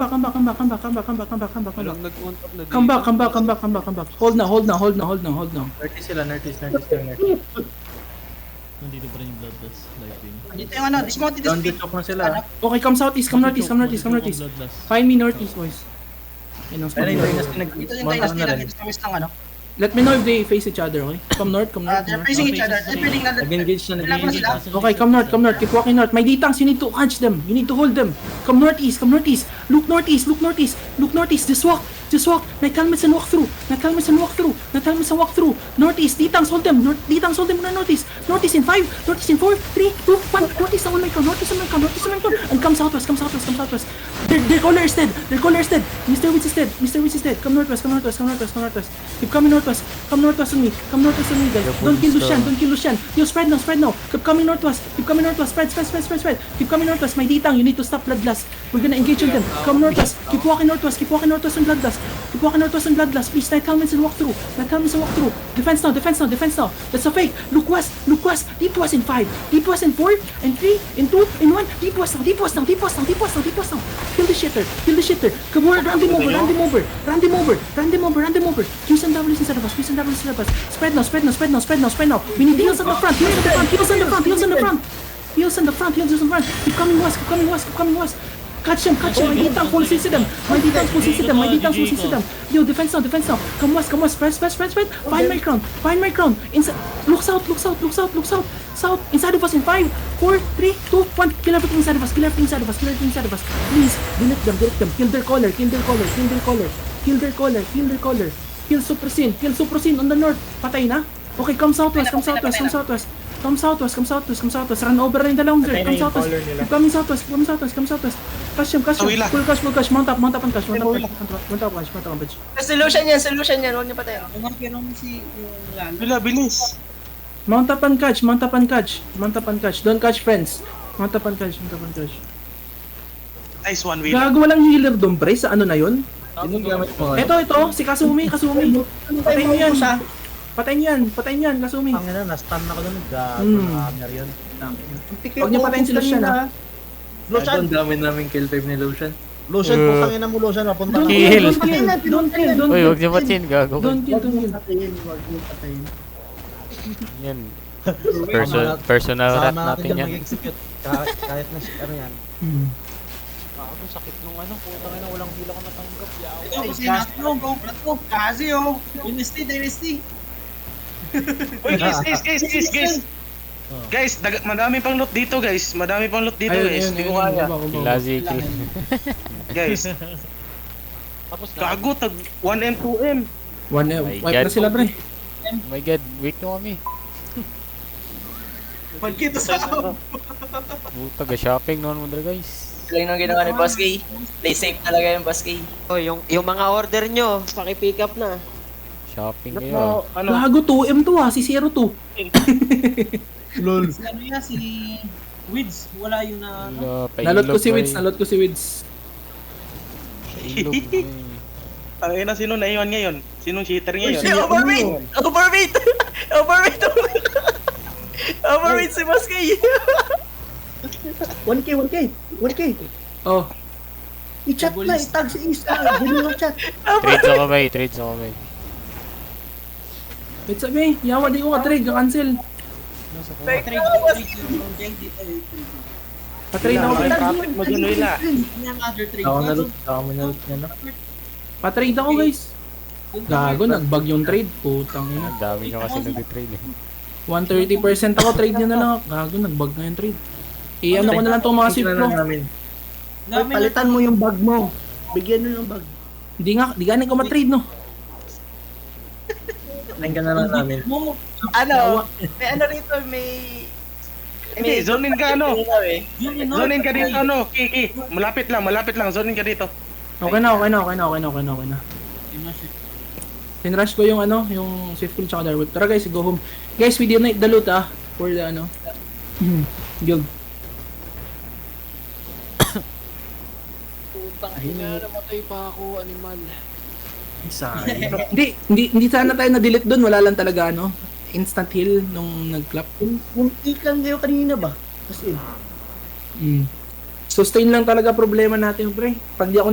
Come back, come back, come back, come back, come back, come back, come back, come Walang back. nag-on top na dito. Come back, come back, come back, come back, come back. Hold now, hold now, hold now, hold now, hold now. Northeast sila, northeast. Nandito pa rin yung Bloodlust Lightning. Dito yung ano, dismounted Down the speed. choke na sila. Okay, come southeast, come northeast, come northeast, come northeast. Bloodlust. Find me northeast, boys. Yun ang spot. Ayun, yung dynasty Dito yung nag-1 dynasty na lang, rin. dito sa west ng ano. Let me know if they face each other, okay? Come north, come north, come They're north. facing each other. They're feeling na. Nag-engage na, Wala pa nag-engage sila. na. Okay, come north, come north. Keep walking north. My D-tanks, you need to catch them. You need to hold them. Come northeast, come northeast. Look northeast, look northeast. Look northeast. Just walk. Just walk. Night helmets and walk through. Night helmets and walk through. Night helmets and walk through. Northeast, D-tanks, hold them. D-tanks, hold them. Northeast. Northeast in 5. Northeast in 4, 3, 2, 1. Northeast on my count. Northeast on my count. Northeast on my count. And come southwest, come southwest, come southwest. Their caller is dead. Their caller is dead. Mr. Witch is dead. Mr. Witch is dead. Come northwest, come northwest, come northwest, come northwest. Keep coming northwest. Come northwest on me. Come northwest on me, guys. Don't kill Lucian. Don't kill Lucian. Yo, spread now, spread now. Keep coming northwest. Keep coming northwest. Spread, spread, spread, spread, spread. Keep coming northwest. My D-tang, you need to stop Bloodlust. We're gonna engage on them. Come northwest. Keep walking northwest. Keep walking northwest on Bloodlust. Keep walking northwest on Bloodlust. Please, night helmets and walk through. Night helmets and walk through. Defense now, defense now, defense now. That's a fake. Look west, look west. Deep west in 5. Deep west in 4, and 3, in 2, in 1. Deep west now, deep west now, deep west now, deep west now, deep west now. Kill the shitter. Kill the shitter. Come on, run them over, run them over. Run them over, run them over, run them over. Q's and W's inside of us, Q's and W's inside of us. Spread now, spread now, spread now, spread now, spread now. We need heals on the front, heals on the front, heals on the front, heals on the front. Heals on the front, heals on the front. Keep coming west, keep coming west, keep coming west. Catch him, catch him. My D-tank full CC them. My D-tank full CC them. My D-tank full CC them. Yo, defense now, defense now. Come west, come west. Spread, spread, spread, spread. Find my crown, find my crown. Inside. Look south, look south, look south, look south. South. Inside of us in 5, 4, 3, 2, 1. Kill everything inside of us. Kill everything inside of us. Kill everything inside of us. Please, delete them, delete them. Kill their collar, kill their collar, kill their collar. Kill their collar, kill their collar. Kill Suprosine on the north. Patay na? Okay, come southwest, come southwest, come southwest. Come southwest, come southwest, come southwest. Run over na yung dalawang dirt. Come southwest. Keep coming southwest, come southwest, come southwest. Cash him, cash him. Full cash, full cash. Mount up and cash. Mount up and cash. Mount up and cash. Solution yan, solution yan. Huwag niyo patayin. Bila, bilis. Mount up and catch, mount up and catch. Mount up and catch. Don't catch friends. Mount up and catch, mount up and catch. Nice one, Wheel. Gago, walang healer doon, pre, sa ano na yun? Yun yung gamit mo. Ito, si Kasumi. Patay mo yan. Patay niyan, Kasumi. Ang ina, na-stun ako dun. Gago, hammer yun. Huwag niyo patayin si Lucian, ha? Lucian! Ang dami namin kill 5 ni Lucian. Lucian, putang ina mo, Lucian. Napunta Don't ka. kill, don't kill. Uy, huwag niyo patin, gago. Don't kill. Yan. Personal rap Sama natin natin yan. mag-execute. Kahit na ano yan. Ako, sakit nung ano. Putang ina, walang hila ko natanggap. Yaw. Ito, kasi natin mo, bro. Brat ko. Kasi oh. Dynasty. Uy, guys. Guys, madami pang loot dito, guys. Madami pang loot dito, guys. Hindi ko kaya. Lazy. Guys. Gago, tag 1M, 2M. Wipe na sila, pre. Oh my god, wait nyo kami. Magkita sa ako. Buta, ga-shopping noon mo guys. Lang nung ginawa ni Boss K. Play safe talaga yung Boss K. Oh, yung mga order nyo, paki-pick up na. Shopping kayo. Ano? Gago, 2M to, ha? Si 02. Lol. Si ano yan, si Wids. Wala yung na ano. Nalot ko si Wids. Ilog, Ang ina, sino naiwan ngayon? Sinong cheater ngayon? Si Overweight si Boss K. 1K. Oh, I-chat na, itag si Isa. Ganun lang chat. Trade sa kamay. it's me. Yawa, di ko ka-trade, ka-cancel. Pa-trade ako, pre. Profit mo dyan, Wila. Ako na-loot niya, no? Pa-trade ako, guys. Gago, nag-bug yung trade. Putang ina. Ang dami nyo kasi nag-trade eh. 130% ako, trade nyo na lang. Gago, nag-bug na yung trade. Ano ko na lang itong mga swift Tingnan flow. lang namin. Palitan mo yung bag mo. Bigyan mo yung bag. Di ganin ko ma-trade, no? Tingnan na lang namin. Ano? May ano rito, may... Hindi, zonin ka ano? eh. Zonin ka dito ano? Kiki. Malapit lang. Zonin ka dito. Okay na. Tinrush ko yung yung swift flow tsaka Darwood. Tara guys, go home. Guys, we donate the loot, for the guild. Putang ina, namatay pa ako, animal. Sayang. Hindi sana tayo na-delete doon. Wala lang talaga instant heal nung nag-clap. Munti kan kayo kanina ba? Kasi Sustain lang talaga problema natin, pre. Pag di ako